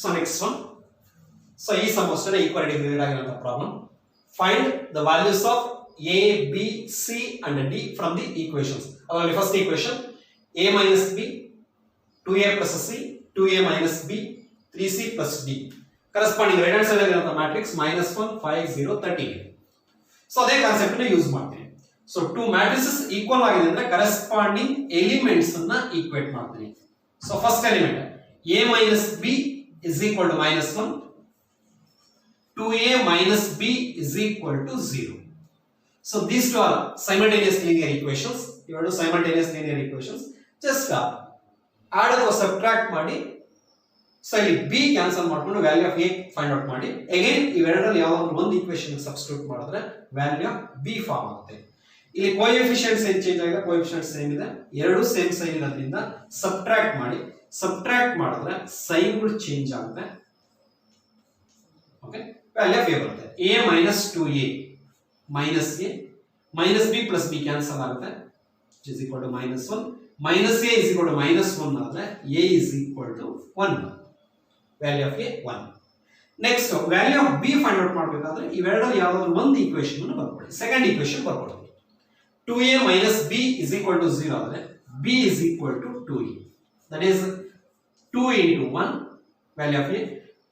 So next one. So ಈ some ಅಷ್ಟೇ equality related ಆಗಿರೋ problem. Find the values of a, b, c and d from the equations. ಅದರಲ್ಲಿ first equation a minus b 2a plus c 2a minus b 3c plus d. Corresponding right hand side ಆಗಿರೋ matrix -1 5 0 13. So ಅದೇ concept ನ use ಮಾಡ್ತೀನಿ. So to matrices equal ಆಗಿದೆ ಅಂದ್ರೆ corresponding elements ಅನ್ನ equate ಮಾಡ್ತೀನಿ. So first element a minus b is equal to -1, 2a minus b is equal to 0. So these two are simultaneous linear equations. ಇವೆರಡು simultaneous linear equations. Just add or subtract ಮಾಡಿ. So ಇಲ್ಲಿ b cancel ಮಾಡ್ಕೊಂಡು value of a find out ಮಾಡಿ. Again ಇವೆರಡರಲ್ಲಿ ಯಾವಾಗಲೂ ಒಂದು equation substitute ಮಾಡಿದ್ರೆ value of b form ಆಗುತ್ತೆ. ಇಲ್ಲಿ ಕೋಎಫಿಷಿಯಂಟ್ಸ್ ಏನು ಚೇಂಜ್ ಆಗಿದೆ, ಕೋಎಫಿಷಿಯಂಟ್ ಸೇಮ್ ಇದೆ, ಎರಡು ಸೇಮ್ ಸೈನ್ ಇರೋದ್ರಿಂದ ಸಬ್ಟ್ರಾಕ್ಟ್ ಮಾಡಿ. ಸಬ್ಟ್ರಾಕ್ಟ್ ಮಾಡಿದ್ರೆ ಸೈನ್ಗಳು ಚೇಂಜ್ ಆಗುತ್ತೆ. ಓಕೆ, ವ್ಯಾಲ್ಯೂ ಆಫ್ a ಬರುತ್ತೆ. a minus 2a minus a minus b plus b cancel ಆಗುತ್ತೆ, which is equal to -1. minus a is equal to -1 ಆದ್ರೆ a is equal to 1. Value of a 1. Next value of b find out ಮಾಡಬೇಕಾದ್ರೆ ಇವೆರಡರಲ್ಲಿ ಯಾವ್ದಾದ್ರು ಒಂದು equation ಅನ್ನು ಬರ್ಕೊಳ್ಳಿ. Second equation ಬರ್ಕೊಳ್ಳಿ. 2a minus b is equal to 0 ಆದ್ರೆ b is equal to 2a. That is 2 into 1, value of a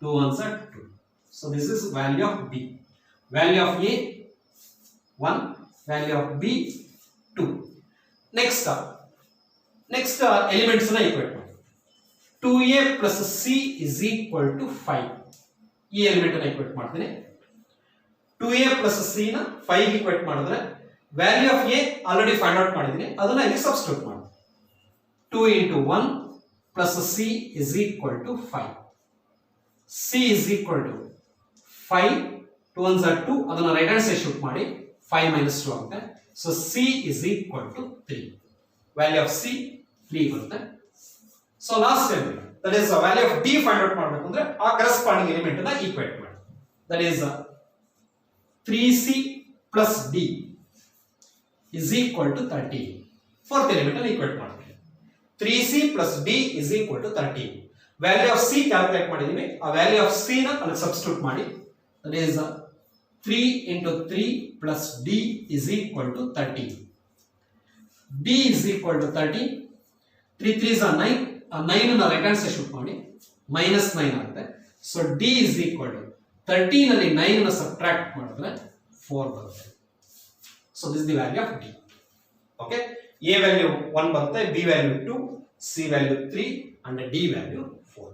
2 ones are 2. So this is value of b. Value of a 1, value of b 2. Next elements na equate ಮಾಡಿ. 2a plus c is equal to 5. ಈ element ಅನ್ನು equate ಮಾಡ್ತೀನಿ. 2a plus c ನ 5 equate ಮಾಡಿದ್ರೆ value of a already find out ಮಾಡಿದ್ದೀನಿ, ಅದನ್ನ ಇಲ್ಲಿ substitute ಮಾಡಿ. 2 into 1 plus c is equal to 5. c is equal to 5, 2 ones are 2, ಅದನ್ನ ರೈಟ್ ಹ್ಯಾಂಡ್ ಸೈಡ್ ಶಿಫ್ಟ್ ಮಾಡಿ 5 minus 2 ಆಗುತ್ತೆ. So c is equal to 3. Value of c 3 ಬರುತ್ತೆ. So last element that is value of d find out ಮಾಡಬೇಕು ಅಂದ್ರೆ ಆ corresponding element ಅನ್ನ equate ಮಾಡಿ. That is 3c plus d is equal to 13. Fourth element ಅನ್ನು equate ಮಾಡ್ತೀವಿ. 3c plus d is equal to 13. Value of c calculate ಮಾಡಿದೀವಿ, ಆ value of c ನ ಅಲ್ಲಿ ಸಬ್ಸ್ಟಿಟ್ಯೂಟ್ ಮಾಡಿ. That is 3 into 3 plus d is equal to 13. d is equal to 13. 3 3s are 9. 9 ಅನ್ನು right hand side shift ಮಾಡಿ -9 ಆಗುತ್ತೆ. So d is equal to 13 ಅಲ್ಲಿ 9 ಅನ್ನು ಸಬ್ಟ್ರಾಕ್ಟ್ ಮಾಡಿದ್ರೆ 4 ಬರುತ್ತೆ. So this the value of d. Okay, a value 1 ಬರುತ್ತೆ, b value 2, c value 3 and d value 4.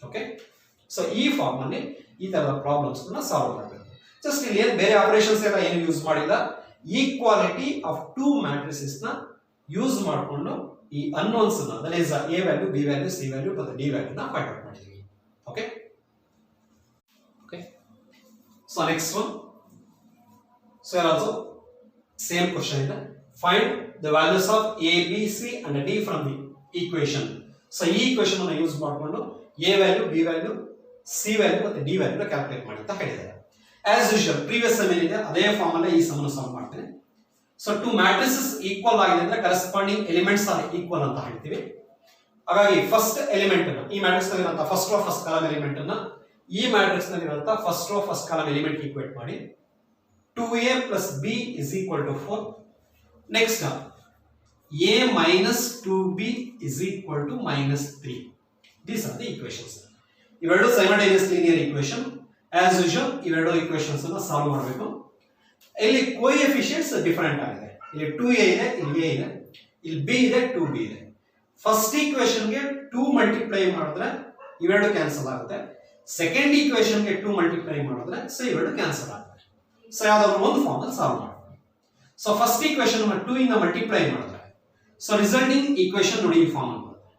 Okay, so ಈ form ಅಲ್ಲಿ ಈ ತರದ ಪ್ರಾಬ್ಲಮ್ಸ್ ಅನ್ನು ಸಾಲ್ವ್ ಮಾಡಬೇಕು. ಜಸ್ಟ್ ಇಲ್ಲಿ ಬೇರೆ ಆಪರೇಷನ್ಸ್ ಎಲ್ಲ ಏನು ಯೂಸ್ ಮಾಡಿಲ್ಲ, ಈಕ್ವಾಲಿಟಿ ಆಫ್ ಟೂ ಮ್ಯಾಟ್ರಿಸಸ್ ನ ಯೂಸ್ ಮಾಡಿಕೊಂಡು ಈ ಅನ್ನೋನ್ಸ್ ನ that is a value, b value, c value ಮತ್ತು d ವ್ಯಾಲ್ಯೂ ನ ಫೈಂಡ್ ಔಟ್ ಮಾಡಿದ್ವಿ. Okay okay, so next one. So also same question ಇದೆ. Find the values of a, b, c and d from the equation. So ಈ equation ಅನ್ನು use ಮಾಡಿಕೊಂಡು a value, b value, c value ಮತ್ತು d value ನ calculate ಮಾಡಿ ಅಂತ ಹೇಳಿದ್ದಾರೆ. As usual previous some ಏನಿದೆ ಅದೇ ಫಾರ್ಮ್ ಅಲ್ಲೇ ಈ ಸಮ್ ಅನ್ನು ಸಾಲ್ವ್ ಮಾಡ್ತೇನೆ. ಸೊ ಟು ಮ್ಯಾಟ್ರಿಸಸ್ ಈಕ್ವಲ್ ಆಗಿದೆ ಅಂದ್ರೆ ಕರೆಸ್ಪಾಂಡಿಂಗ್ ಎಲಿಮೆಂಟ್ಸ್ ಆರ್ ಈಕ್ವಲ್ ಅಂತ ಹೇಳ್ತೀವಿ. ಹಾಗಾಗಿ ಫಸ್ಟ್ ಎಲಿಮೆಂಟ್ ಅನ್ನು ಈ ಮ್ಯಾಟ್ರಿಕ್ಸ್ ನಲ್ಲಿರುವಂತಹ first row first column element ಅನ್ನ ಈ ಮ್ಯಾಟ್ರಿಕ್ಸ್ ನಲ್ಲಿರುವಂತಹ first row first column element equate ಮಾಡಿ. 2a plus b is equal to 4. Next a minus 2b is equal to -3. These are the equations. ಇವೆರಡು simultaneous linear equation. As usual ಇವೆರಡು equations ಅನ್ನು solve ಮಾಡಬೇಕು. ಇಲ್ಲಿ coefficients different ಆಗಿದೆ. ಇಲ್ಲಿ 2a ಇದೆ, ಇಲ್ಲಿ a ಇದೆ, ಇಲ್ಲಿ b ಇದೆ, 2b ಇದೆ. ಫಸ್ಟ್ ಈಕ್ವೇಷನ್ ಗೆ 2 ಮಲ್ಟಿಪ್ಲೈ ಮಾಡಿದ್ರೆ ಇವೆರಡು ಕ್ಯಾನ್ಸಲ್ ಆಗುತ್ತೆ. ಸೆಕೆಂಡ್ ಈಕ್ವೇಷನ್ ಗೆ 2 ಮಲ್ಟಿಪ್ಲೈ ಮಾಡಿದ್ರೆ ಸೊ ಇವೆರಡು ಕ್ಯಾನ್ಸಲ್ ಆಗುತ್ತೆ. ಸೊ ಯಾವ್ದಾದ್ರು ಒಂದು ಫಾರ್ಮ್ ಅಲ್ಲಿ ಸಾಲ್ವ್ ಮಾಡಬೇಕು. ಸೊ ಫಸ್ಟ್ ಈಕ್ವೇಷನ್ ಅನ್ನು 2 ಇಂದ ಮಲ್ಟಿಪ್ಲೈ ಮಾಡಿದ್ರೆ ಸೊ ರಿಸಲ್ಟಿಂಗ್ ಈಕ್ವೇಷನ್ ನೋಡಿ ಈ ಫಾರ್ಮ್ ಅಲ್ಲಿ ಬರುತ್ತೆ.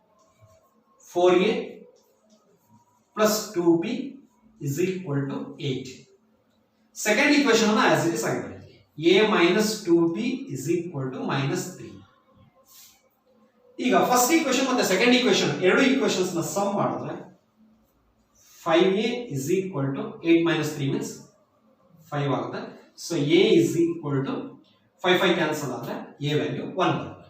4a plus 2b is equal to 8. Second equation ಅನ್ನು as it is ಆಗಿರುತ್ತೆ. a minus 2b is equal to -3. ಈಗ ಫಸ್ಟ್ ಈಕ್ವೇಷನ್ ಮತ್ತೆ ಸೆಕೆಂಡ್ ಈಕ್ವೇಷನ್ ಎರಡು ಈಕ್ವೇಷನ್ಸ್ ನ ಸಮ್ ಮಾಡಿದ್ರೆ 5a is equal to 8 minus 3 means 5 ಆಗುತ್ತೆ. So a is equal to 5 cancel ಆದ್ರೆ a value 1 ಬರುತ್ತೆ.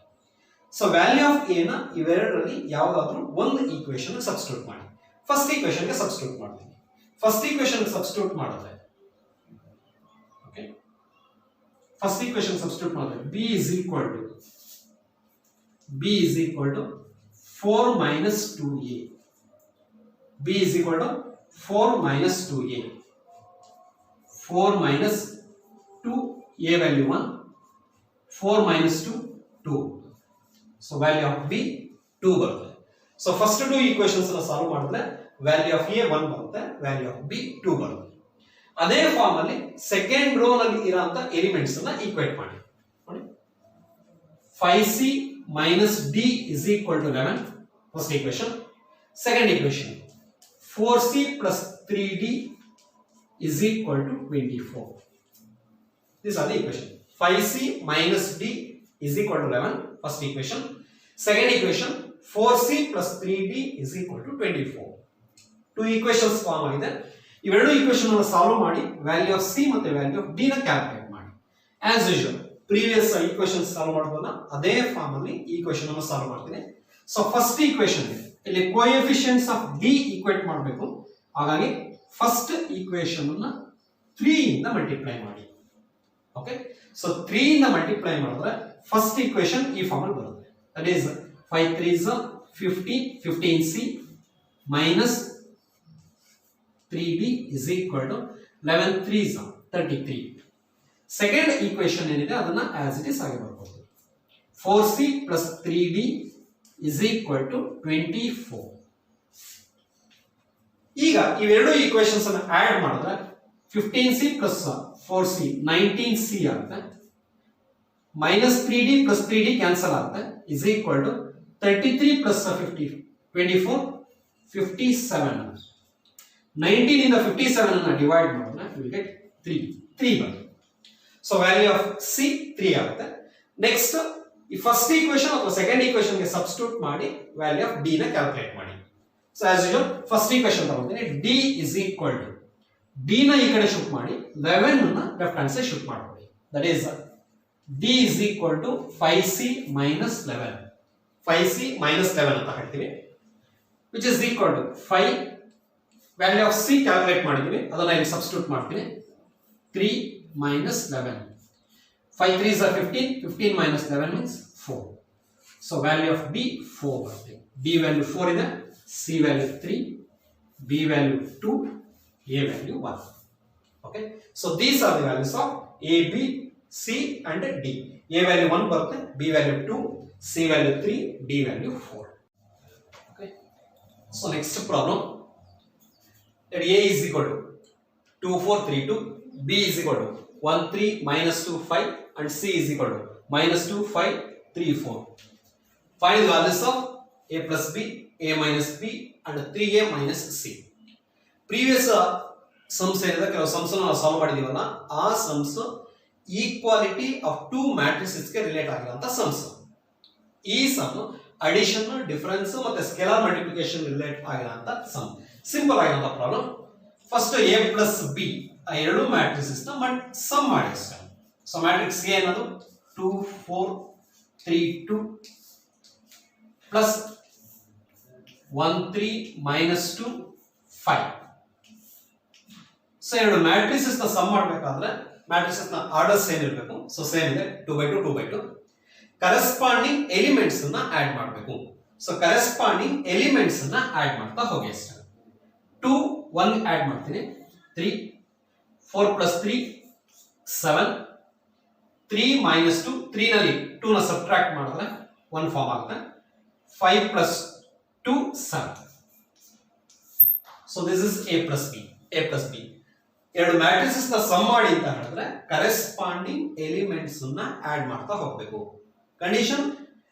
ಸೊ ವ್ಯಾಲ್ಯೂ ಆಫ್ a ನ ಇವೆರಡರಲ್ಲಿ ಯಾವುದಾದ್ರೂ ಒಂದು ಈಕ್ವೇಷನ್ ಸಬ್ಸ್ಟಿಟ್ಯೂಟ್ ಮಾಡಿ. ಫಸ್ಟ್ ಈಕ್ವೇಶನ್ ಗೆ ಸಬ್ಸ್ಟಿಟ್ಯೂಟ್ ಮಾಡ್ತೀನಿ. ಫಸ್ಟ್ ಈಕ್ವೇಶನ್ ಸಬ್ಸ್ಟಿಟ್ಯೂಟ್ ಮಾಡಿದ್ರೆ ಓಕೆ, ಫಸ್ಟ್ ಈಕ್ವೇಶನ್ ಸಬ್ಸ್ಟಿಟ್ಯೂಟ್ ಮಾಡಿದ್ರೆ b is equal to 4 minus 2a. b is equal to 4 minus 2a. 4 minus 2, a value 1, 4 minus 2, 2. So value of b 2 ಬರುತ್ತೆ. So first two equations ಅನ್ನು solve ಮಾಡಿದ್ರೆ value of a 1 ಬರುತ್ತೆ, value of b 2 ಬರುತ್ತೆ. ಅದೇ form ಅಲ್ಲಿ second row ನಲ್ಲಿ ಇರುವಂತ elements ಅನ್ನ ಈಕ್ವೇಟ್ ಮಾಡಿ. ನೋಡಿ 5c minus d is equal to 11, first equation. Second equation 4c plus 3d is equal to 24. These are the equation. 5c minus d is equal to 11, first equation. Second equation 4c plus 3d is equal to 24. Two equations form ಆಗಿದೆ. ಇವೆರಡು equation ಅನ್ನು solve ಮಾಡಿ value of C ಮತ್ತೆ value of d ನ calculate ಮಾಡಿ. As usual previous equation solve ಮಾಡೋದನ್ನ ಅದೇ form ಅಲ್ಲಿ ಈಕ್ವೇಶನ್ ಅನ್ನು ಸಾಲ್ವ್ ಮಾಡ್ತೀನಿ. ಸೊ ಫಸ್ಟ್ ಈಕ್ವೇಶನ್ ಇಲ್ಲಿ ಕೋಎಫಿಷಿಯಂಟ್ಸ್ ಆಫ್ ಡಿ ಈಕ್ವೇಟ್ ಮಾಡಬೇಕು. ಹಾಗಾಗಿ ಫಸ್ಟ್ ಈಕ್ವೇಶನ್ ಅನ್ನ 3 ಇಂದ ಮಲ್ಟಿಪ್ಲೈ ಮಾಡಿ. ಓಕೆ, ಸೊ 3 ಇಂದ ಮಲ್ಟಿಪ್ಲೈ ಮಾಡಿದ್ರೆ ಫಸ್ಟ್ ಈಕ್ವೇಶನ್ ಈ ಫಾರ್ಮ್ ಅಲ್ಲಿ ಬರುತ್ತೆ. That is 5 3s 15, 15c minus 3d is equal to 11 3s 33. Second equation ಏನಿದೆ ಅದನ್ನ ಆಸ್ ಇಟ್ ಇಸ್ ಆಗಿ ಬರ್ಬೋದು. 4c plus 3d is equal to 24. ಈಗ ಇವೆರಡು ಈಕ್ವೇಶನ್ಸ್ ಅನ್ನು ಆಡ್ ಮಾಡಿದ್ರೆ 15c plus 4c 19c ಆಗುತ್ತೆ. minus 3d plus 3d cancel ಆಗುತ್ತೆ, is equal to 33 plus 50 24 57. 19 ಇಂದ 57 ಅನ್ನು ಡಿವೈಡ್ ಮಾಡಿದ್ರೆ we get 3 ಬರುತ್ತೆ. ಸೊ ವ್ಯಾಲ್ಯೂ ಆಫ್ ಸಿ 3 ಆಗುತ್ತೆ. ನೆಕ್ಸ್ಟ್ ಈ ಫಸ್ಟ್ ಈಕ್ವೇಶನ್ ಅಥವಾ ಸೆಕೆಂಡ್ ಈಕ್ವೇಶನ್ ಗೆ ಸಬ್ಸ್ಟಿಟ್ಯೂಟ್ ಮಾಡಿ ವ್ಯಾಲ್ಯೂ ಆಫ್ ಡಿ ನ ಕ್ಯಾಲ್ಕುಲೇಟ್ ಮಾಡಿ. So as usual first equation ತಗೊಂತೀನಿ. d is equal to d ನ ಈ ಕಡೆ ಶಿಫ್ಟ್ ಮಾಡಿ 11 ಅನ್ನು ಲೆಫ್ಟ್ ಹ್ಯಾಂಡ್ ಸೈಡ್ ಶಿಫ್ಟ್ ಮಾಡ್ಕೊಳ್ಳಿ. That is d is equal to 5c minus 11. 5c minus 11 ಅಂತ ಹಾಕ್ತೀವಿ, which is equal to 5 value of C calculate ಮಾಡಿದೀವಿ, ಅದನ್ನ ಇಲ್ಲಿ ಸಬ್ಸ್ಟಿಟ್ಯೂಟ್ ಮಾಡ್ತೀನಿ. 3 minus 11. 5 3s are 15, 15 minus 11 means 4. So value of b 4 ಬರುತ್ತೆ. d value 4 ಇದೆ, c value 3, b value 2, a value 1. Okay, so these are the values of a, b, c and d. a value 1 ಬರುತ್ತೆ, b value 2, c value 3, d value 4. Okay, so next problem, that a is equal to 2 4 3 2, b is equal to 1 3 minus 2 5 and c is equal to minus 2 5 3 4. Find the values of a plus b, a minus b and 3a minus c. Previous sums ಏನಿದೆ ಕೆಲವು sums ನಾವು solve ಮಾಡಿದೀವಲ್ಲ, ಆ sums equality of two matrices ಗೆ relate ಆಗಿರುವಂತ sums. ಈ some addition, difference ಮತ್ತೆ scalar multiplication relate ಆಗಿರುವಂತ some. Simple ಆಗಿರುವಂತ problem. First a plus b ಆ ಎರಡು ಮ್ಯಾಟ್ರಿಸಸ್ ನ ಸಮ್ ಮಾಡಿ ಅಷ್ಟೇ. ಸೊ ಮ್ಯಾಟ್ರಿಕ್ಸ್ ಎ ಅನ್ನೋದು 2 4 3 2 ಪ್ಲಸ್ 1 3 minus 2 5. ಸೊ ಎರಡು ಮ್ಯಾಟ್ರಿಸಸ್ ನ ಸಮ್ ಮಾಡಬೇಕಾದ್ರೆ ಮ್ಯಾಟ್ರಿಸಸ್ ನ ಆರ್ಡರ್ ಸೇಮ್ ಇರಬೇಕು. ಸೊ ಸೇಮ್ ಇದೆ 2 by 2 2 by 2. ಕರೆಸ್ಪಾಂಡಿಂಗ್ ಎಲಿಮೆಂಟ್ಸ್ ಅನ್ನ ಆಡ್ ಮಾಡಬೇಕು. ಸೊ ಕರೆಸ್ಪಾಂಡಿಂಗ್ ಎಲಿಮೆಂಟ್ಸ್ ಅನ್ನ ಆಡ್ ಮಾಡ್ತಾ ಹೋಗಿ ಅಷ್ಟೇ. 2 1 ಆಡ್ ಮಾಡ್ತೀನಿ, 3 4 plus 3 7, 3 minus 2 3 ನಲ್ಲಿ 2 ನ ಸಬ್ಟ್ರಾಕ್ಟ್ ಮಾಡಿದ್ರೆ 1 ಫಾರ್ಮ್ ಆಗುತ್ತೆ. 5 plus 2 7. So this is a plus b. ಎರಡು ಮ್ಯಾಟ್ರಿಸಸ್ ನ ಸಮ್ ಮಾಡಿ ಅಂತ ಹೇಳಿದ್ರೆ ಕರೆಸ್ಪಾಂಡಿಂಗ್ ಎಲಿಮೆಂಟ್ಸ್ ಅನ್ನ ಆಡ್ ಮಾಡ್ತಾ ಹೋಗಬೇಕು. ಕಂಡೀಷನ್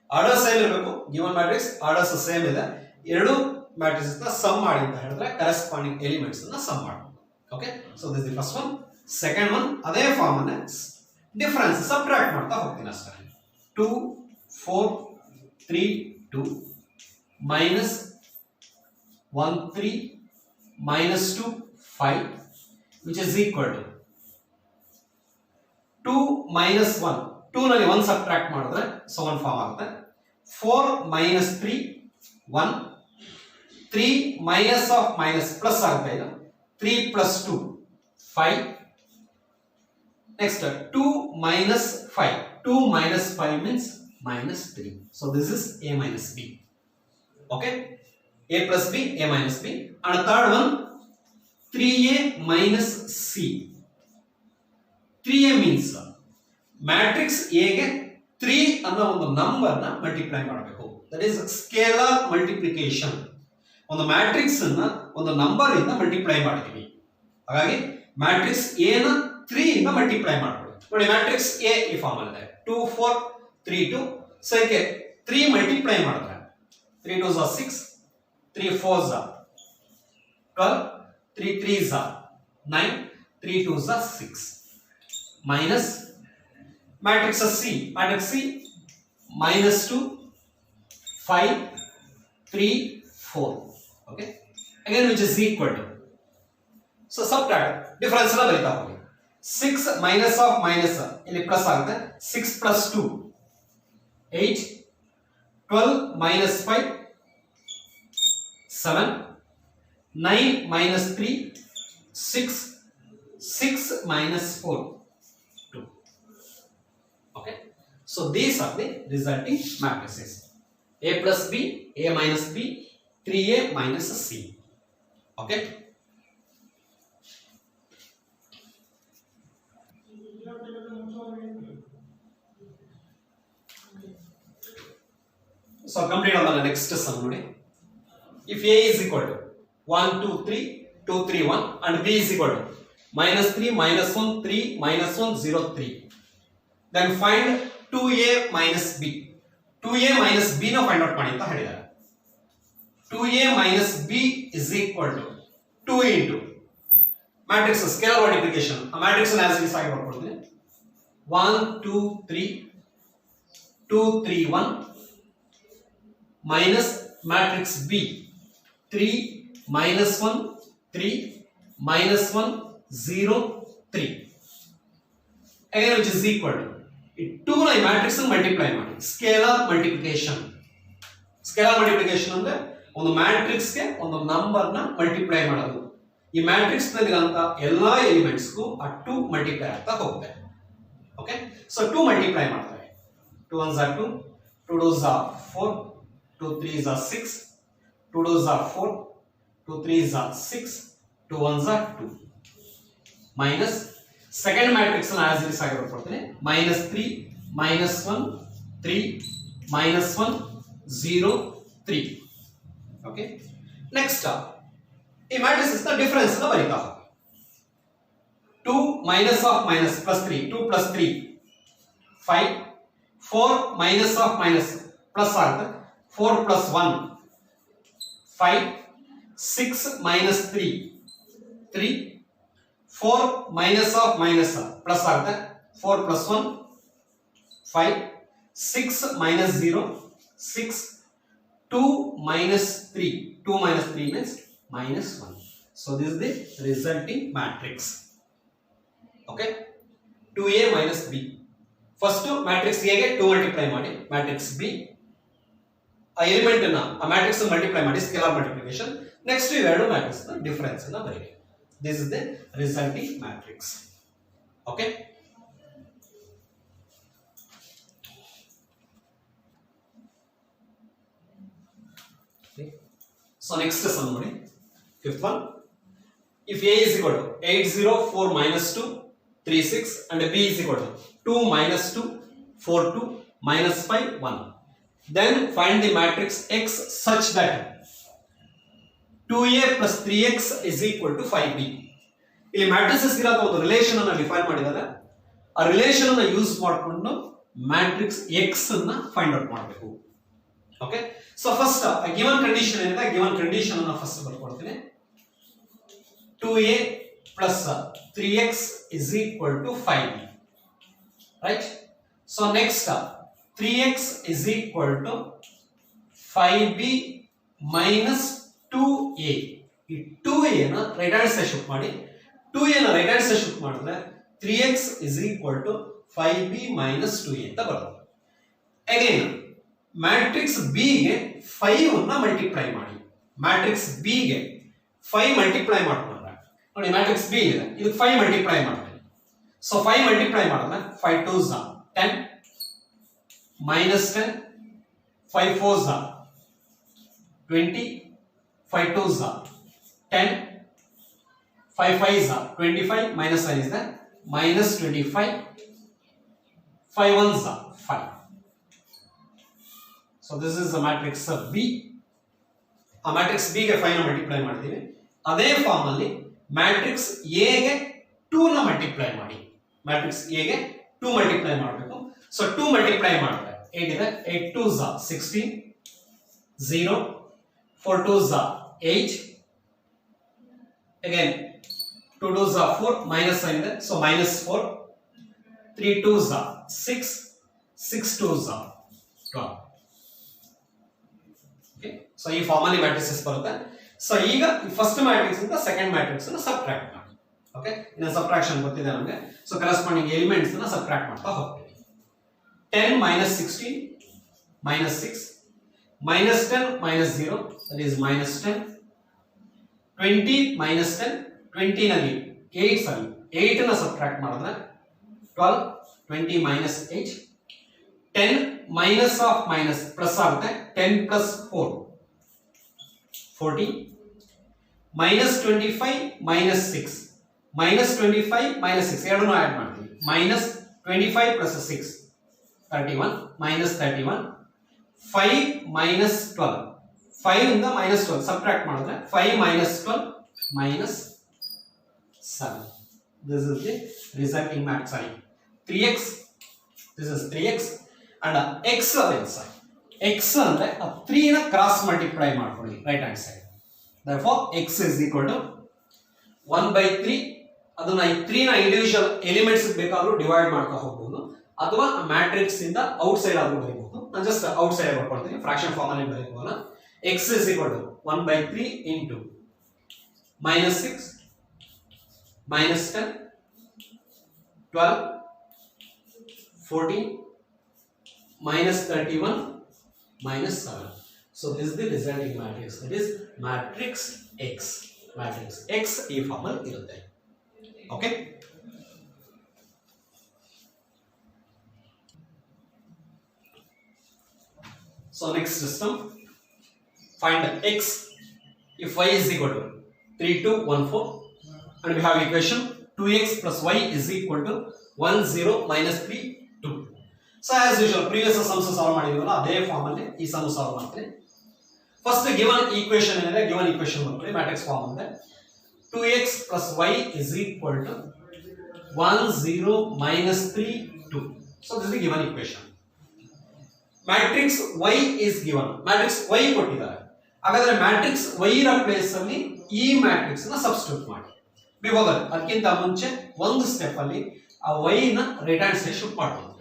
ಆರ್ಡರ್ ಸೇಮ್ ಇರಬೇಕು. ಗಿವನ್ ಮ್ಯಾಟ್ರಿಕ್ಸ್ ಆರ್ಡರ್ಸ್ ಸೇಮ್ ಇದೆ. ಎರಡು ಮ್ಯಾಟ್ರಿಸಸ್ ನ ಸಮ್ ಮಾಡಿ ಅಂತ ಹೇಳಿದ್ರೆ ಕರೆಸ್ಪಾಂಡಿಂಗ್ ಎಲಿಮೆಂಟ್ಸ್ ಅನ್ನ ಸಮ್ ಮಾಡಬೇಕು. Okay, so this the first one. Second one ಅದೇ ಫಾರ್ಮ್ ಅನ್ನ ಡಿಫರೆನ್ಸ್ ಸಬ್ಟ್ರಾಕ್ಟ್ ಮಾಡ್ತಾ ಹೋಗ್ತೀನಿ ಅಷ್ಟೇ. 2 4 3 2 minus 1 3 minus 2 5, which is equal to 2 minus 1. 2 ನಲ್ಲಿ 1 ಸಬ್ಟ್ರಾಕ್ಟ್ ಮಾಡಿದ್ರೆ ಸೊ 1 ಫಾರ್ಮ್ ಆಗುತ್ತೆ. 4 minus 3 1 3 minus of minus plus ಆಗ್ತಾ ಇದೆ 3 plus 2 5 next 2 minus 5 2 minus 5 means minus 3 so this is a minus b okay a plus b a minus b and third one 3a minus c 3a means matrix a ಗೆ 3 ಅನ್ನೋ ಒಂದು number ನ multiply ಮಾಡಬೇಕು that is scalar multiplication ಒಂದು matrix ಅನ್ನ ಒಂದು number ಇಂದ multiply ಮಾಡ್ತೀವಿ ಹಾಗಾಗಿ ಮ್ಯಾಟ್ರಿಕ್ಸ್ ಎ ನ 3 ಇಂದ ಮಲ್ಟಿಪ್ಲೈ ಮಾಡಬಹುದು ನೋಡಿ ಮ್ಯಾಟ್ರಿಕ್ಸ್ ಎ ಈ ಫಾರ್ಮ್ ಅಲ್ಲಿ ಇದೆ 2 4 3 2 ಸೊ ಇದಕ್ಕೆ 3 ಮಲ್ಟಿಪ್ಲೈ ಮಾಡಿದ್ರೆ 3 2s are 6 3 4s are 12 3 3s are 9 3 2s are 6 minus matrix C minus 2 5 3 4 okay again which is equal to so subtract difference na barita hogi 6 minus of minus ಇಲ್ಲಿ plus ಆಗುತ್ತೆ 6 plus 2 8 12 minus 5 7 9 minus 3 6 minus 4 2 okay so these are the resulting matrices a plus b a minus b 3a minus c okay so complete on the next sum nodi if a is equal to 1 2 3 2 3 1 and b is equal to minus 3 minus 1 3 minus 1 0 3 then find 2a minus b 2a minus b na find out ಮಾಡಿ ಅಂತ ಹೇಳಿದ್ದಾರೆ 2a minus b is equal to 2 into matrix scalar multiplication a matrix as is ಆಗಿ ಬರ್ಕೊಡ್ತೀನಿ 1 2 3 2 3 1 minus matrix b 3 minus 1 3 minus 1 0 3 again which is equal to 2 ನ matrix ಅನ್ನು multiply ಮಾಡಿ scalar multiplication ಅಂದ್ರೆ ಒಂದು matrix ಗೆ ಒಂದು ನಂಬರ್ ನ ಮಲ್ಟಿಪ್ಲೈ ಮಾಡೋದು ಈ ಮ್ಯಾಟ್ರಿಕ್ಸ್ ನಲ್ಲಿ ಇರುವಂತ ಎಲ್ಲಾ ಎಲಿಮೆಂಟ್ಸ್ ಗೂ ಆ 2 ಮಲ್ಟಿಪ್ಲೈ ಆಗ್ತಾ ಹೋಗುತ್ತೆ ಓಕೆ ಸೊ 2 ಮಲ್ಟಿಪ್ಲೈ ಮಾಡ್ತಾರೆ 2 1s are 2 2 2s are 4 2 3s are 6 2 2s are 4 2 3s are 6 2 1s are 2 minus second matrix ನ as is ಆಗಿ ಬರ್ಕೊಡ್ತೀನಿ -3 -1 3 -1 0 3 okay next ಈ matrices ನ ಡಿಫರೆನ್ಸ್ ನ ಬರಿತಾ ಹೋಗಿ 2 minus of minus plus 3 2 plus 3 5 4 minus of minus plus ಆಗುತ್ತೆ 4 plus 1 5 6 minus 3 3 4 minus of minus plus ಆಗುತ್ತೆ 4 plus 1 5 6 minus 0 6 2 minus 3 2 minus 3 means minus 1 so this is the resulting matrix okay 2a minus b first matrix a ಗೆ 2 multiply ಮಾಡಿ matrix b ಆ element ಅನ್ನ ಆ matrix ಅನ್ನು multiply ಮಾಡಿ scalar multiplication next ಇವೆರಡು matrix ನ ಡಿಫರೆನ್ಸ್ ಅನ್ನು ಬರೆಯಿರಿ this is the resulting matrix okay so next sum ನೋಡಿ fifth one if a is equal to 8 0 4 minus 2 3 6 and b is equal to 2 minus 2 4 2 minus 5 1 then find the matrix x such that 2a plus 3x is equal to 5b ಇಲ್ಲಿ matrices ಇರೋದು ಒಂದು relation ಅನ್ನು define ಮಾಡಿದ್ದಾರೆ ಆ relation ಅನ್ನು use ಮಾಡಿಕೊಂಡು matrix x ಅನ್ನು find out ಮಾಡಬೇಕು okay so first given condition ಏನಿದೆ ಗಿವನ್ ಕಂಡೀಷನ್ ಅನ್ನು first ಬರ್ಕೊಡ್ತೀನಿ 2a plus 3x is equal to 5b right so next 3x is equal to 5b minus 2a ಈ 2a ನ right hand side shift ಮಾಡಿ 2a ನ right hand side shift ಮಾಡಿದ್ರೆ 3x is equal to 5b minus 2a ಅಂತ ಬರುತ್ತೆ again matrix b ಗೆ 5 ಅನ್ನು multiply ಮಾಡಿ ಮ್ಯಾಟ್ರಿಕ್ಸ್ ಬಿ ಗೆ 5 ಮಲ್ಟಿಪ್ಲೈ ಮಾಡ್ಕೊಂಡ್ರೆ ನೋಡಿ ಮ್ಯಾಟ್ರಿಕ್ಸ್ ಬಿ ಇದೆ ಇದು 5 ಮಲ್ಟಿಪ್ಲೈ ಮಾಡ್ತೀನಿ. ಸೊ 5 ಮಲ್ಟಿಪ್ಲೈ ಮಾಡಿದ್ರೆ 5 2s are 10 minus 10 5 4s are 20 5 2s are 10 5 5s are 25 minus 1 is that minus 25 5 1s are 5. So this is the matrix of B. ಆ matrix B ಗೆ 5 ನ ಮಲ್ಟಿಪ್ಲೈ ಮಾಡ್ತೀವಿ. ಅದೇ ಫಾರ್ಮ್ ಅಲ್ಲಿ ಮ್ಯಾಟ್ರಿಕ್ಸ್ ಎ ಗೆ 2 ನ ಮಲ್ಟಿಪ್ಲೈ ಮಾಡಿ. ಮ್ಯಾಟ್ರಿಕ್ಸ್ ಎ ಗೆ 2 ಮಲ್ಟಿಪ್ಲೈ ಮಾಡಬೇಕು. ಸೊ 2 ಮಲ್ಟಿಪ್ಲೈ ಮಾಡಿದ್ರೆ 8 ಇದೆ 8 2s are 16 0 4 2s are 8 again 2 2s are 4 minus sign ಇದೆ so minus 4 3 2s are 6 6 2s are 12. Okay, so ಈ ಫಾರ್ಮ್ ಅಲ್ಲಿ ಮ್ಯಾಟ್ರಿಸಸ್ ಬರುತ್ತೆ. ಸೊ ಈಗ ಫಸ್ಟ್ ಮ್ಯಾಟ್ರಿಕ್ಸ್ ಇಂದ ಸೆಕೆಂಡ್ ಮ್ಯಾಟ್ರಿಕ್ಸ್ ಅನ್ನು ಸಬ್ಟ್ರಾಕ್ಟ್ ಮಾಡಿ. ಓಕೆ, ಇನ್ನು ಸಬ್ಟ್ರಾಕ್ಷನ್ ಗೊತ್ತಿದೆ ನಮಗೆ. ಸೊ ಕರೆಸ್ಪಾಂಡಿಂಗ್ ಎಲಿಮೆಂಟ್ಸ್ ಅನ್ನು ಸಬ್ಟ್ರಾಕ್ಟ್ ಮಾಡ್ತಾ ಹೋಗ್ತೀವಿ. 10 minus 16 minus 6 minus 10 minus 0 that is minus 10 20 minus 10 20 ನಲ್ಲಿ 8 ಸರಿ 8 ನ ಸಬ್ಟ್ರಾಕ್ಟ್ ಮಾಡಿದ್ರೆ 12 20 minus 8 10 minus of minus plus ಆಗುತ್ತೆ 10 plus 4 40 minus 25 minus 6 minus 25 minus 6 ಎರಡನ್ನೂ ಆಡ್ ಮಾಡ್ತೀವಿ minus 25 plus 6 31 minus 31 5 minus 12 5 ಇಂದ minus 12 ಸಬ್ಟ್ರಾಕ್ಟ್ ಮಾಡಿದ್ರೆ 5 minus 12 minus 7. This is the resulting matrix. Sorry, 3x. This is 3x and x inside. X ಅಂದ್ರೆ 3 ನ cross multiply ಮಾಡ್ಕೊಳ್ಳಿ right hand side. Therefore x is equal to 1/3. ಅದನ್ನ ಈ 3 ನ individual elements ಬೇಕಾದರೂ divide ಮಾಡ್ತಾ ಹೋಗಬಹುದು ಅಥವಾ ಮ್ಯಾಟ್ರಿಕ್ಸ್ ಇಂದ ಔಟ್ ಸೈಡ್ ಆದ್ರೂ ಬರೀಬಹುದು. ನಾನು ಜಸ್ಟ್ ಔಟ್ ಸೈಡ್ ಬರ್ಕೊಳ್ತೀನಿ, ಫ್ರಾಕ್ಷನ್ ಫಾರ್ಮ್ ಅಲ್ಲಿ ಬರೀಬಹುದಲ್ಲ. x is equal to 1/3 into minus 6 minus 10 12 14 minus 31 minus 7. So this is the resulting matrix, that is matrix x. Matrix x ಈ ಫಾರ್ಮ್ ಅಲ್ಲಿ ಇರುತ್ತೆ. Okay, so next system, find x if y is equal to 3 2 1 4 and we have equation 2x plus y is equal to 1 0 minus 3 2. So as usual previous sums solve ಮಾಡಿದ್ವಲ್ಲ ಅದೇ form ಅಲ್ಲಿ ಈ some solve ಮಾಡ್ತೀನಿ. First given equation ಏನಿದೆ given equation ಮಾಡ್ಕೊಳ್ಳಿ. Matrix form ಅಂದ್ರೆ 2x plus y is equal to 1 0 minus 3 2. So this is the given equation. Matrix y is given. Matrix y ಕೊಟ್ಟಿದ್ದಾರೆ. ಹಾಗಾದ್ರೆ matrix y ರ place ಅಲ್ಲಿ ಈ matrix ನ ಸಬ್ಸ್ಟಿಟ್ಯೂಟ್ ಮಾಡಿ. ಬಿಫೋರ್ ಅದಕ್ಕಿಂತ ಮುಂಚೆ ಒಂದು ಸ್ಟೆಪ್ ಅಲ್ಲಿ ಆ y ನ ರೈಟ್ ಹ್ಯಾಂಡ್ ಸೈಡ್ ಶಿಫ್ಟ್ ಮಾಡಬಹುದು.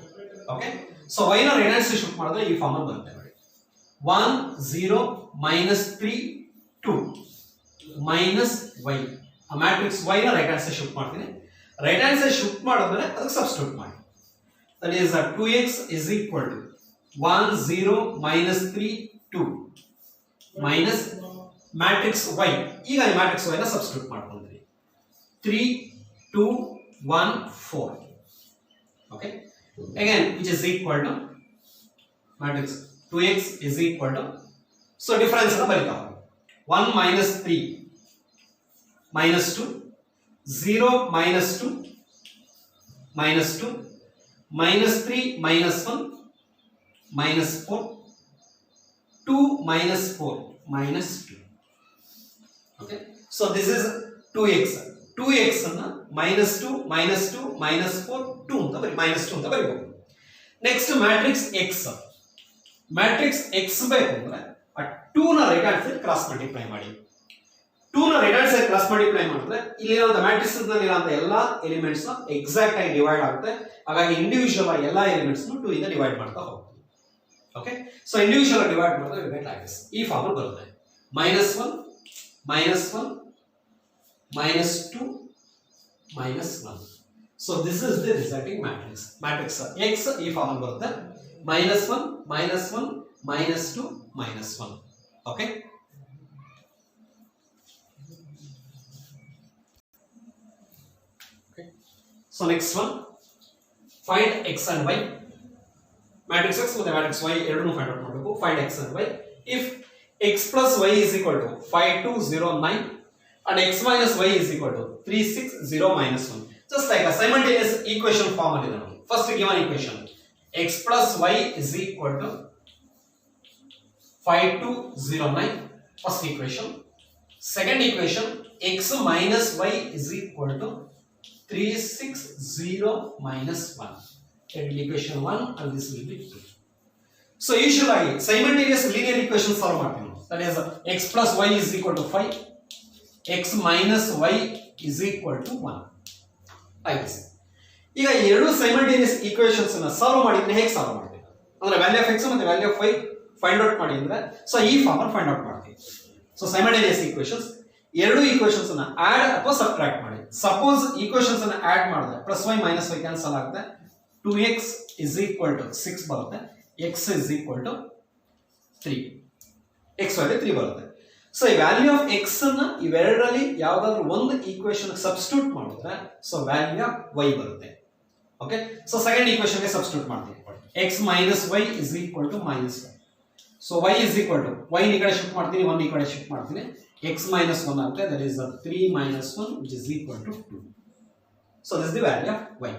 ಓಕೆ, ಸೊ y ನ ರೈಟ್ ಹ್ಯಾಂಡ್ ಸೈಡ್ ಶಿಫ್ಟ್ ಮಾಡಿದ್ರೆ ಈ ಫಾರ್ಮ್ ಅಲ್ಲಿ ಬರುತ್ತೆ ನೋಡಿ. 1 0 minus 3 2 minus y. ಆ ಮ್ಯಾಟ್ರಿಕ್ಸ್ y ನ ರೈಟ್ ಹ್ಯಾಂಡ್ ಸೈಡ್ ಶಿಫ್ಟ್ ಮಾಡ್ತೀನಿ. ರೈಟ್ ಹ್ಯಾಂಡ್ ಸೈಡ್ ಶಿಫ್ಟ್ ಮಾಡಿದ್ರೆ ಅದಕ್ಕೆ ಸಬ್ಸ್ಟಿಟ್ಯೂಟ್ ಮಾಡಿ. That is 2x is equal to 1 0 minus 3 2 minus matrix y. ಈಗ ಈ matrix y ನ ಸಬ್ಸ್ಟಿಟ್ಯೂಟ್ ಮಾಡ್ಕೊಂಡ್ರಿ. 3 2 1 4. Okay, again which is equal to matrix 2x is equal to, so difference ಅನ್ನು ಬರಿತಾ ಹೋಗಿ. 1 minus 3 minus 2 0 minus 2 minus 2 minus 3 minus 1 minus 4 2 minus 4 minus 2. Okay, so this is 2x. 2x ಅನ್ನು minus 2 minus 2 minus 4 2 ಅಂತ ಬರಿ minus 2 ಅಂತ ಬರಿಬಹುದು. Next matrix x. Matrix x ಬೇಕು ಅಂದ್ರೆ ಆ 2 ನ right hand side cross multiply ಮಾಡಿ. 2 ನ right hand side cross multiply ಮಾಡಿದ್ರೆ ಇಲ್ಲಿರುವಂತ ಮ್ಯಾಟ್ರಿಕ್ಸ್ ನಲ್ಲಿ ಇರುವಂತ ಎಲ್ಲಾ ಎಲಿಮೆಂಟ್ಸ್ ನ ಎಕ್ಸಾಕ್ಟ್ ಆಗಿ ಡಿವೈಡ್ ಆಗುತ್ತೆ. ಹಾಗಾಗಿ ಇಂಡಿವಿಜುವಲ್ ಆಗಿ ಎಲ್ಲಾ ಎಲಿಮೆಂಟ್ಸ್ ನ 2 ಇಂದ ಡಿವೈಡ್ ಮಾಡ್ತಾ ಹೋಗ್ತೀವಿ. ಓಕೆ, ಸೊ ಇಂಡಿವಿಜುವಲ್ ಆಗಿ ಡಿವೈಡ್ ಮಾಡಿದ್ರೆ ರಿಲೇಟ್ ಆಗಿದೆ ಈ ಫಾರ್ಮ್ ಅಲ್ಲಿ ಬರುತ್ತೆ. -1 -1 -2 -1. So this is the resulting matrix. Matrix x ಈ ಫಾರ್ಮ್ ಅಲ್ಲಿ ಬರುತ್ತೆ. -1 -1 -2 -1. Okay, so next one find x and y. Matrix x ಮತ್ತೆ ಮ್ಯಾಟ್ರಿಕ್ಸ್ y ಎರಡನ್ನೂ ಫೈಂಡ್ ಔಟ್ ಮಾಡಬೇಕು. Find x and y. If x plus y is equal to 5209 and x minus y is equal to 360 minus 1. Just like a simultaneous equation form ಅಲ್ಲಿ ಇದೆ ನೋಡಿ. First given equation x plus y is equal to 5209, first equation. Second equation x minus y is equal to 360 minus 1. That will be equation 1 and this will be 2. So usually simultaneous linear equation solve ಮಾಡ್ತೀವಿ. That is x plus y is equal to 5, x minus y is equal to 1. Like this. ಈಗ ಎರಡು simultaneous equations ಅನ್ನು solve ಮಾಡಿದ್ರೆ ಹೇಗೆ solve ಮಾಡ್ತೀವಿ ಅಂದ್ರೆ value of x ಮತ್ತೆ value of y find out ಮಾಡಿ ಅಂದ್ರೆ ಸೊ ಈ ಫಾರ್ಮ್ ಅಲ್ಲಿ ಫೈಂಡ್ ಔಟ್ ಮಾಡ್ತೀವಿ. ಸೊ simultaneous equations ಎರಡು ಈಕ್ವೇಷನ್ಸ್ ಅನ್ನು ಆಡ್ ಅಥವಾ ಸಬ್ಟ್ರಾಕ್ಟ್ ಮಾಡಿ. ಸಪೋಸ್ ಈಕ್ವೇಷನ್ಸ್ ಅನ್ನು ಆಡ್ ಮಾಡಿದ್ರೆ plus y minus y cancel ಆಗುತ್ತೆ. 2x is equal to 6 ಬರುತ್ತೆ. x is equal to 3. x value 3 ಬರುತ್ತೆ. ಸೊ ಈ ವ್ಯಾಲ್ಯೂ ಆಫ್ x ಅನ್ನ ಇವೆರಡರಲ್ಲಿ ಯಾವ್ದಾದ್ರು ಒಂದು ಈಕ್ವೇಷನ್ ಸಬ್ಸ್ಟಿಟ್ಯೂಟ್ ಮಾಡಿದ್ರೆ ಸೊ ವ್ಯಾಲ್ಯೂ ಆಫ್ y ಬರುತ್ತೆ. ಓಕೆ, ಸೊ ಸೆಕೆಂಡ್ ಈಕ್ವೇಷನ್ ಗೆ ಸಬ್ಸ್ಟಿಟ್ಯೂಟ್ ಮಾಡ್ತೀವಿ. x minus y is equal to minus 1. So y is equal to y ಈ ಕಡೆ ಶಿಫ್ಟ್ ಮಾಡ್ತೀನಿ, 1 ಈ ಕಡೆ ಶಿಫ್ಟ್ ಮಾಡ್ತೀನಿ, x minus 1 ಆಗುತ್ತೆ. that is 3 minus 1 which is equal to 2. so this is the value of y.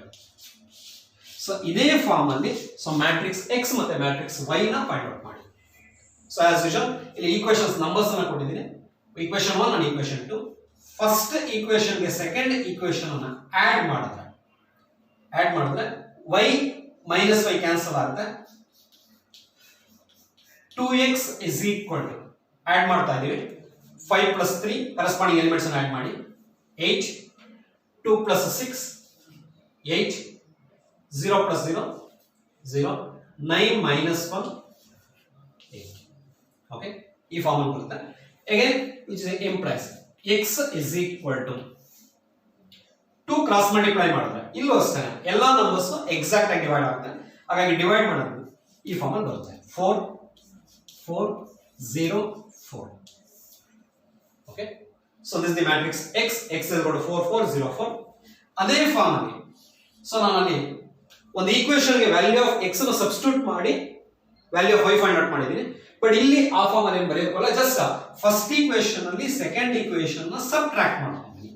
So ಇದೇ form ಅಲ್ಲಿ so matrix x ಮತ್ತೆ ಮ್ಯಾಟ್ರಿಕ್ಸ್ y ನ ಫೈಂಡ್ ಔಟ್ ಮಾಡಿ. ಸೊ ಆಸ್ ಯೂಶುವಲ್ ಇಲ್ಲಿ ಈಕ್ವೇಷನ್ಸ್ ನಂಬರ್ಸ್ ಅನ್ನು ಕೊಟ್ಟಿದ್ದೀನಿ. Equation 1 and equation 2. First equation ಗೆ second equation ಅನ್ನು ಆಡ್ ಮಾಡಿದ್ರೆ y minus y ಕ್ಯಾನ್ಸಲ್ ಆಗುತ್ತೆ. 2x is equal to add ಮಾಡ್ತಾ ಇದೀವಿ 5 plus 3 ಕರೆಸ್ಪಾಂಡಿಂಗ್ ಎಲಿಮೆಂಟ್ಸ್ ಅನ್ನು ಆಡ್ ಮಾಡಿ 8, 2 plus 6 8, 0 plus 0 0, 9 minus 1 8. okay, ಈ ಫಾರ್ಮ್ ಅಲ್ಲಿ ಬರುತ್ತೆ. again which is implies x is equal to 2 cross multiply ಮಾಡಿದ್ರೆ ಇಲ್ಲೂ ಅಷ್ಟೇ ಎಲ್ಲಾ ನಂಬರ್ಸ್ ಎಕ್ಸಾಕ್ಟ್ ಆಗಿ ಡಿವೈಡ್ ಆಗುತ್ತೆ. ಹಾಗಾಗಿ ಡಿವೈಡ್ ಮಾಡೋದು ಈ ಫಾರ್ಮ್ ಅಲ್ಲಿ ಬರುತ್ತೆ 4 4 0 4. okay, so this is the matrix x is equal to 4 4 0 4. ಅದೇ ಫಾರ್ಮ್ ಅಲ್ಲಿ ಸೊ ನಾನು ಅಲ್ಲಿ ಒಂದು ಈಕ್ವೇಷನ್ ಗೆ ವ್ಯಾಲ್ಯೂ ಆಫ್ x ಅನ್ನು ಸಬ್ಸ್ಟಿಟ್ಯೂಟ್ ಮಾಡಿ value of y find out ಮಾಡಿದೀನಿ. ಬಟ್ ಇಲ್ಲಿ ಆ ಫಾರ್ಮ್ ಅಲ್ಲಿ ಏನು ಬರೆಯೋಕಲ್ಲ, ಜಸ್ಟ್ ಫಸ್ಟ್ ಈಕ್ವೇಷನ್ ಅಲ್ಲಿ ಸೆಕೆಂಡ್ ಈಕ್ವೇಷನ್ ನ ಸಬ್ಟ್ರಾಕ್ಟ್ ಮಾಡ್ತೀನಿ.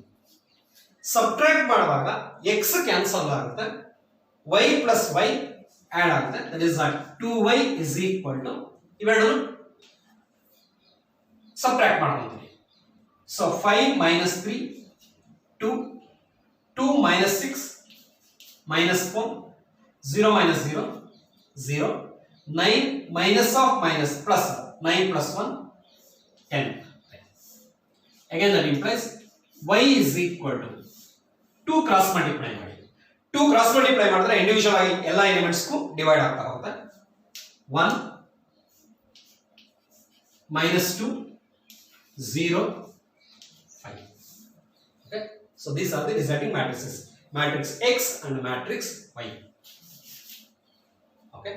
ಸಬ್ಟ್ರಾಕ್ಟ್ ಮಾಡುವಾಗ x ಕ್ಯಾನ್ಸಲ್ ಆಗುತ್ತೆ, y ಪ್ಲಸ್ y ಆಡ್ ಆಗುತ್ತೆ. That is 2y is equal to ಇವೆರಡನ್ನು ಸಬ್ಟ್ರಾಕ್ಟ್ ಮಾಡ್ಕೊಂತೀವಿ. So 5 minus 3 2, 2 minus 6 minus 4, 0 minus 0 0, 9 minus of minus plus 9 plus 1 10. again that implies y is equal to 2 cross multiply ಮಾಡಿ 2 cross multiply ಮಾಡಿದ್ರೆ individual ಆಗಿ ಎಲ್ಲ elements ಗೂ divide ಆಗ್ತಾ ಹೋಗುತ್ತೆ. 1 minus 2 0 5. okay, so these are the resulting matrices, matrix x and matrix y. okay.